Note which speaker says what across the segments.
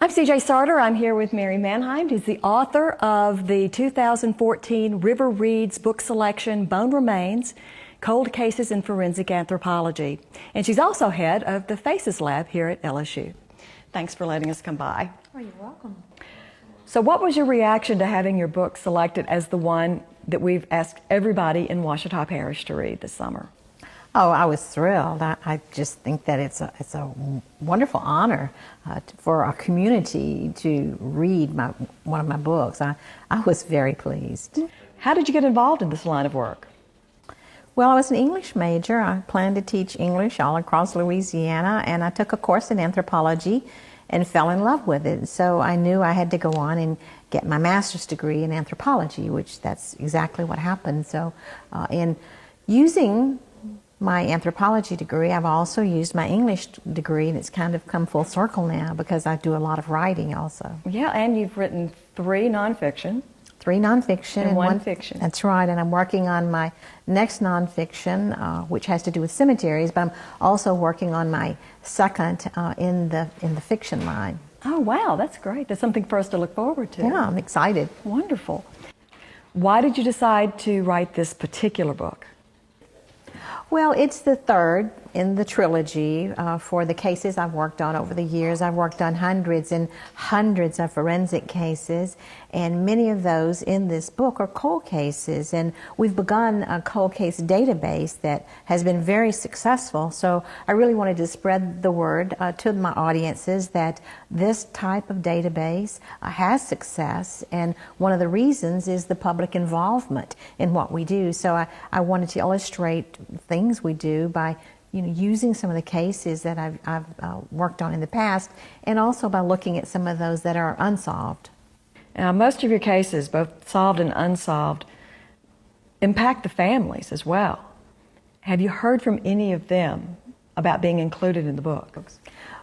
Speaker 1: I'm CJ Sarter. I'm here with Mary Manheim, who's the author of the 2014 River Reads book selection, Bone Remains, Cold Cases in Forensic Anthropology. And she's also head of the FACES Lab here at LSU. Thanks for letting us come by.
Speaker 2: Oh, you're welcome.
Speaker 1: So what was your reaction to having your book selected as the one that we've asked everybody in Ouachita Parish to read this summer?
Speaker 2: Oh, I was thrilled. I just think that it's a wonderful honor for our community to read one of my books. I was very pleased.
Speaker 1: How did you get involved in this line of work?
Speaker 2: Well, I was an English major. I planned to teach English all across Louisiana, and I took a course in anthropology and fell in love with it. So I knew I had to go on and get my master's degree in anthropology, which that's exactly what happened. So in using my anthropology degree, I've also used my English degree, and it's kind of come full circle now because I do a lot of writing also.
Speaker 1: Yeah, and you've written 3 nonfiction.
Speaker 2: 3 nonfiction
Speaker 1: and 1 fiction.
Speaker 2: That's right, and I'm working on my next nonfiction, which has to do with cemeteries, but I'm also working on my second in the fiction line.
Speaker 1: Oh, wow, that's great. That's something for us to look forward to.
Speaker 2: Yeah, I'm excited.
Speaker 1: Wonderful. Why did you decide to write this particular book?
Speaker 2: Well, it's the third in the trilogy for the cases I've worked on over the years. I've worked on hundreds and hundreds of forensic cases, and many of those in this book are cold cases. And we've begun a cold case database that has been very successful. So I really wanted to spread the word to my audiences that this type of database has success, and one of the reasons is the public involvement in what we do. So I wanted to illustrate things we do by using some of the cases that I've worked on in the past, and also by looking at some of those that are unsolved.
Speaker 1: Now, most of your cases, both solved and unsolved, impact the families as well. Have you heard from any of them about being included in the book?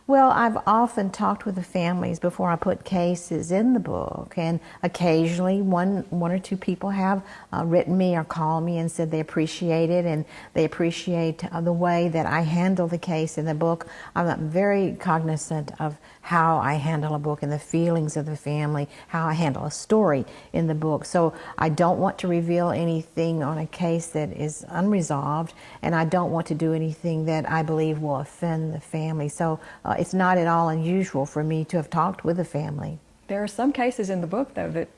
Speaker 2: Well, I've often talked with the families before I put cases in the book, and occasionally one or two people have written me or called me and said they appreciate it, and they appreciate the way that I handle the case in the book. I'm very cognizant of how I handle a book and the feelings of the family, how I handle a story in the book. So I don't want to reveal anything on a case that is unresolved, and I don't want to do anything that I believe will offend the family. So it's not at all unusual for me to have talked with the family.
Speaker 1: There are some cases in the book, though, that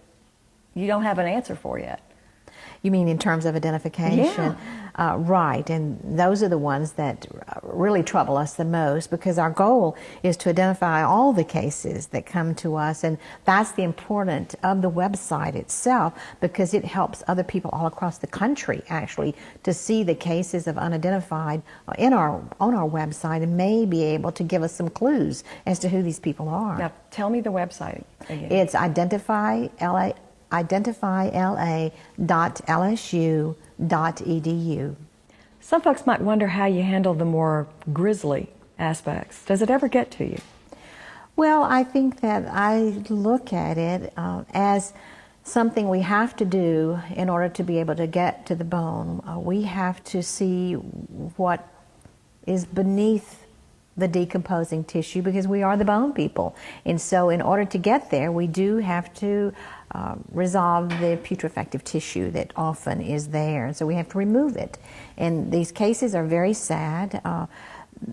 Speaker 1: you don't have an answer for yet.
Speaker 2: You mean in terms of identification?
Speaker 1: Yeah.
Speaker 2: Right, and those are the ones that really trouble us the most, because our goal is to identify all the cases that come to us, and that's the importance of the website itself, because it helps other people all across the country actually to see the cases of unidentified on our website, and may be able to give us some clues as to who these people are.
Speaker 1: Now, tell me the website again.
Speaker 2: It's identifyla.lsu.edu.
Speaker 1: Some folks might wonder how you handle the more grisly aspects. Does it ever get to you?
Speaker 2: Well, I think that I look at it as something we have to do in order to be able to get to the bone. We have to see what is beneath the decomposing tissue, because we are the bone people. And so in order to get there, we do have to resolve the putrefactive tissue that often is there. So we have to remove it. And these cases are very sad.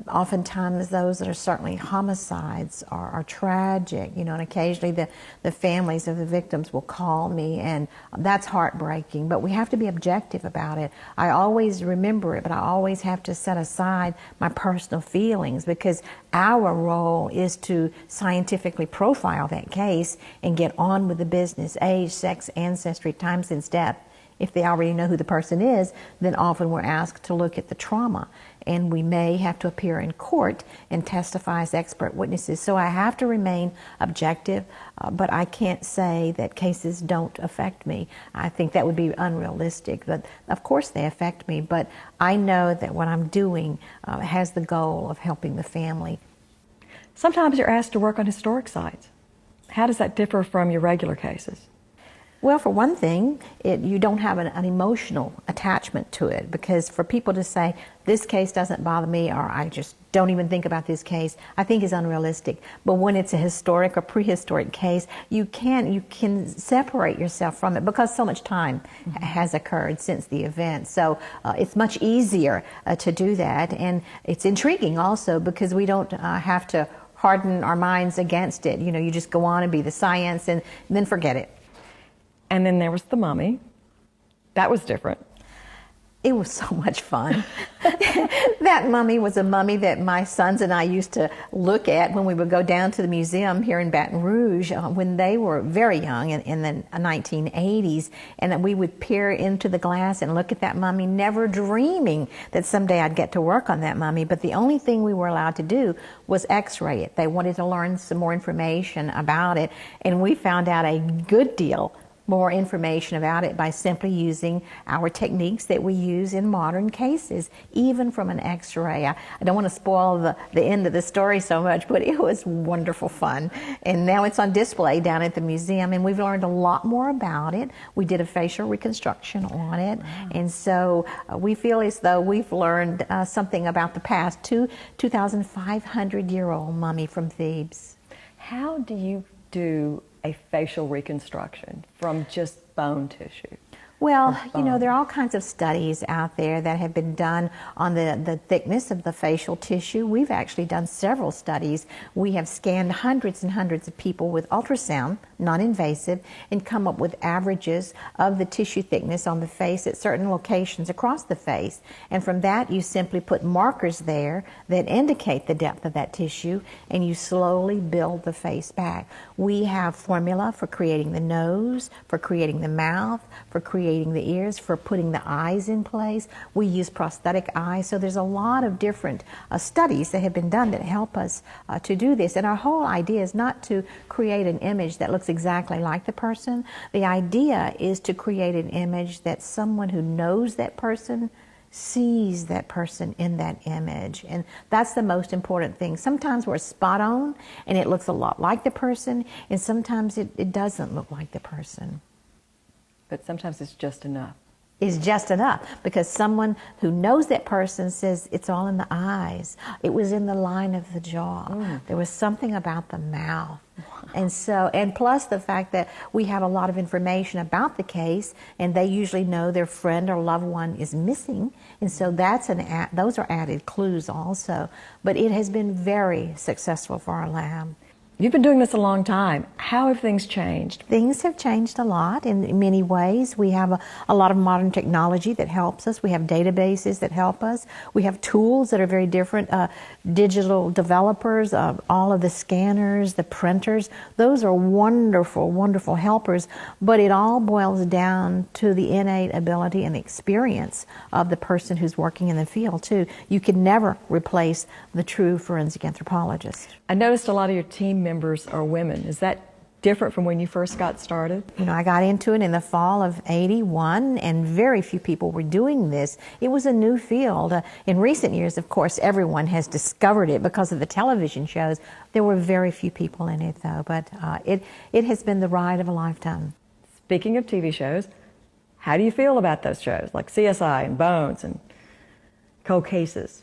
Speaker 2: Oftentimes those that are certainly homicides are tragic, and occasionally the families of the victims will call me, and that's heartbreaking, but we have to be objective about it. I always remember it, but I always have to set aside my personal feelings, because our role is to scientifically profile that case and get on with the business: age, sex, ancestry, time since death. If they already know who the person is, then often we're asked to look at the trauma, and we may have to appear in court and testify as expert witnesses. So I have to remain objective, but I can't say that cases don't affect me. I think that would be unrealistic. But of course they affect me, but I know that what I'm doing has the goal of helping the family.
Speaker 1: Sometimes you're asked to work on historic sites. How does that differ from your regular cases?
Speaker 2: Well, for one thing, you don't have an emotional attachment to it, because for people to say, this case doesn't bother me, or I just don't even think about this case, I think is unrealistic. But when it's a historic or prehistoric case, you can separate yourself from it because so much time has occurred since the event. So it's much easier to do that, and it's intriguing also because we don't have to harden our minds against it. You know, you just go on and be the science and then forget it.
Speaker 1: And then there was the mummy. That was different.
Speaker 2: It was so much fun. That mummy was a mummy that my sons and I used to look at when we would go down to the museum here in Baton Rouge when they were very young in the 1980s, and we would peer into the glass and look at that mummy, never dreaming that someday I'd get to work on that mummy. But the only thing we were allowed to do was x-ray it. They wanted to learn some more information about it, and we found out a good deal more information about it by simply using our techniques that we use in modern cases, even from an x-ray. I don't want to spoil the end of the story so much, but it was wonderful fun. And now it's on display down at the museum, and we've learned a lot more about it. We did a facial reconstruction on it. Wow. And so we feel as though we've learned something about the past 2,500-year-old mummy from Thebes.
Speaker 1: How do you do a facial reconstruction from just bone tissue?
Speaker 2: Well, you know, there are all kinds of studies out there that have been done on the thickness of the facial tissue. We've actually done several studies. We have scanned hundreds and hundreds of people with ultrasound, non-invasive, and come up with averages of the tissue thickness on the face at certain locations across the face. And from that, you simply put markers there that indicate the depth of that tissue, and you slowly build the face back. We have formula for creating the nose, for creating the mouth, for creating the ears, for putting the eyes in place. We use prosthetic eyes. So there's a lot of different studies that have been done that help us to do this. And our whole idea is not to create an image that looks exactly like the person. The idea is to create an image that someone who knows that person sees that person in that image. And that's the most important thing. Sometimes we're spot on and it looks a lot like the person, and sometimes it doesn't look like the person.
Speaker 1: But sometimes it's just enough.
Speaker 2: Is just enough, because someone who knows that person says it's all in the eyes. It was in the line of the jaw. There was something about the mouth. And so, and plus the fact that we have a lot of information about the case, and they usually know their friend or loved one is missing, and so those are added clues also. But it has been very successful for our lab.
Speaker 1: You've been doing this a long time. How have things changed?
Speaker 2: Things have changed a lot in many ways. We have a lot of modern technology that helps us. We have databases that help us. We have tools that are very different. Digital developers, all of the scanners, the printers, those are wonderful, wonderful helpers. But it all boils down to the innate ability and experience of the person who's working in the field, too. You can never replace the true forensic anthropologist.
Speaker 1: I noticed a lot of your team members are women. Is that different from when you first got started?
Speaker 2: You know, I got into it in the fall of '81, and very few people were doing this. It was a new field. In recent years, of course, everyone has discovered it because of the television shows. There were very few people in it, though, but it has been the ride of a lifetime.
Speaker 1: Speaking of TV shows, how do you feel about those shows, like CSI and Bones and Cold Cases?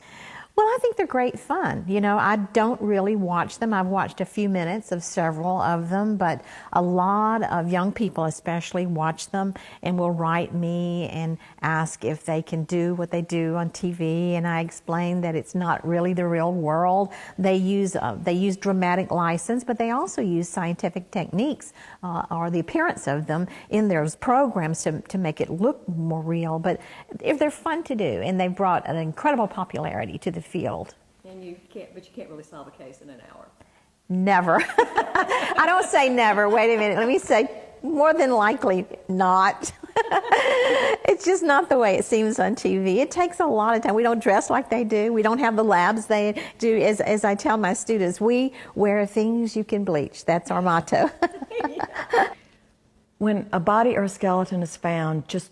Speaker 2: Well, I think they're great fun. You know, I don't really watch them. I've watched a few minutes of several of them, but a lot of young people especially watch them and will write me and ask if they can do what they do on TV, and I explain that it's not really the real world. They use dramatic license, but they also use scientific techniques or the appearance of them in their programs to make it look more real. But if they're fun to do, and they've brought an incredible popularity to the field.
Speaker 1: And you can't really solve a case in an hour.
Speaker 2: Never. I don't say never. Wait a minute. Let me say more than likely not. It's just not the way it seems on TV. It takes a lot of time. We don't dress like they do. We don't have the labs they do. As I tell my students, we wear things you can bleach. That's our motto.
Speaker 1: When a body or a skeleton is found, just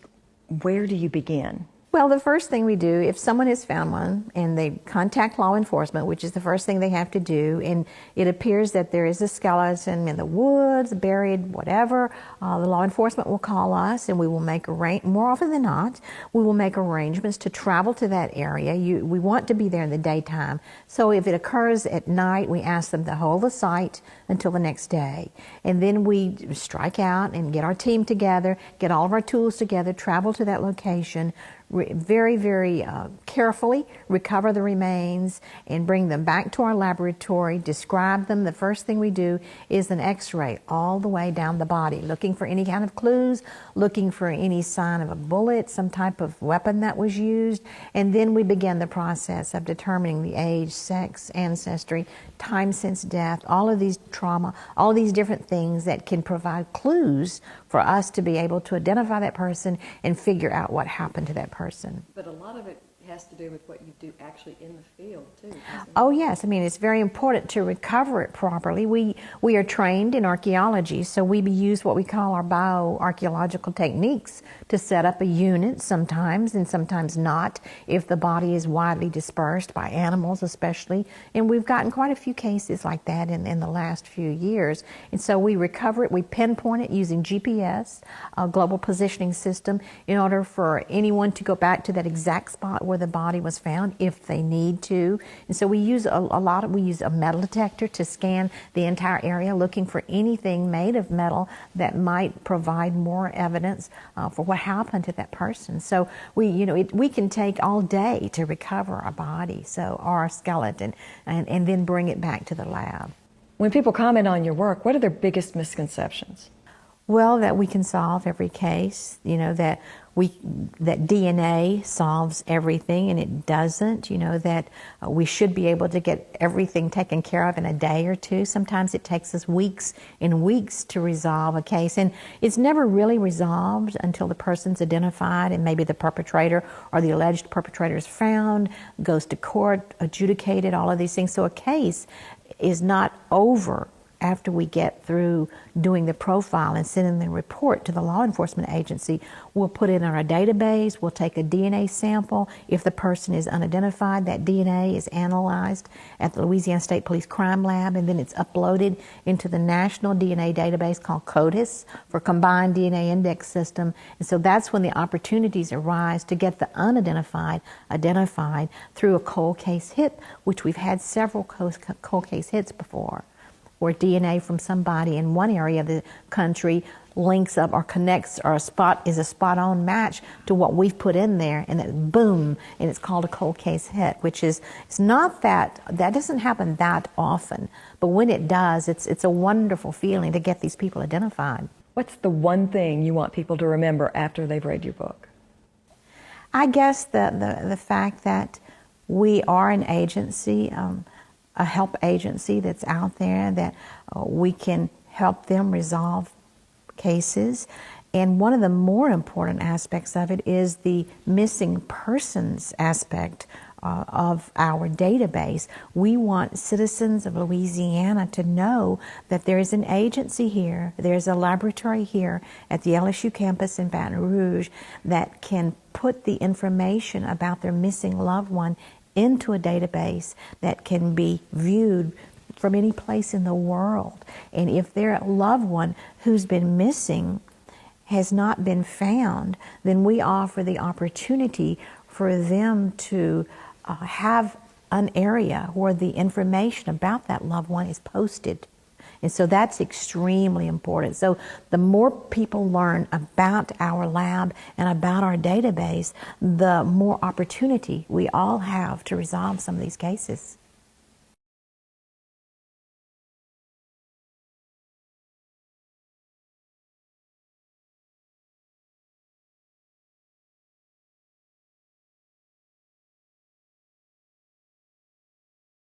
Speaker 1: where do you begin?
Speaker 2: Well, the first thing we do, if someone has found one and they contact law enforcement, which is the first thing they have to do, and it appears that there is a skeleton in the woods, buried, whatever, the law enforcement will call us, and we will make more often than not, we will make arrangements to travel to that area. We want to be there in the daytime. So if it occurs at night, we ask them to hold the site until the next day. And then we strike out and get our team together, get all of our tools together, travel to that location, very, very carefully recover the remains and bring them back to our laboratory, describe them. The first thing we do is an x-ray all the way down the body, looking for any kind of clues, looking for any sign of a bullet, some type of weapon that was used, and then we begin the process of determining the age, sex, ancestry, time since death, all of these trauma, all of these different things that can provide clues for us to be able to identify that person and figure out what happened to that person.
Speaker 1: But a lot of it has to do with what you do actually in the field, too, doesn't it?
Speaker 2: Oh, yes. I mean, it's very important to recover it properly. We are trained in archaeology, so we use what we call our bioarchaeological techniques to set up a unit sometimes and sometimes not, if the body is widely dispersed by animals especially. And we've gotten quite a few cases like that in the last few years. And so we recover it, we pinpoint it using GPS, a global positioning system, in order for anyone to go back to that exact spot where the body was found if they need to. And so we use we use a metal detector to scan the entire area, looking for anything made of metal that might provide more evidence for what happened to that person. So we can take all day to recover a body, or a skeleton, and then bring it back to the lab.
Speaker 1: When people comment on your work, what are their biggest misconceptions?
Speaker 2: Well, that we can solve every case, that DNA solves everything, and it doesn't, that we should be able to get everything taken care of in a day or two. Sometimes it takes us weeks and weeks to resolve a case, and it's never really resolved until the person's identified and maybe the perpetrator or the alleged perpetrator is found, goes to court, adjudicated, all of these things. So a case is not over after we get through doing the profile and sending the report to the law enforcement agency. We'll put it in our database, we'll take a DNA sample. If the person is unidentified, that DNA is analyzed at the Louisiana State Police Crime Lab, and then it's uploaded into the national DNA database called CODIS, for Combined DNA Index System. And so that's when the opportunities arise to get the unidentified identified through a cold case hit, which we've had several cold case hits before, where DNA from somebody in one area of the country links up or connects, or is a spot-on match to what we've put in there, and then boom, and it's called a cold case hit, which is, it's not that doesn't happen that often, but when it does, it's a wonderful feeling to get these people identified.
Speaker 1: What's the one thing you want people to remember after they've read your book?
Speaker 2: I guess the fact that we are an agency, a help agency that's out there, that we can help them resolve cases. And one of the more important aspects of it is the missing persons aspect of our database. We want citizens of Louisiana to know that there is an agency here, there's a laboratory here at the LSU campus in Baton Rouge that can put the information about their missing loved one into a database that can be viewed from any place in the world. And if their loved one who's been missing has not been found, then we offer the opportunity for them to have an area where the information about that loved one is posted. And so that's extremely important. So the more people learn about our lab and about our database, the more opportunity we all have to resolve some of these cases.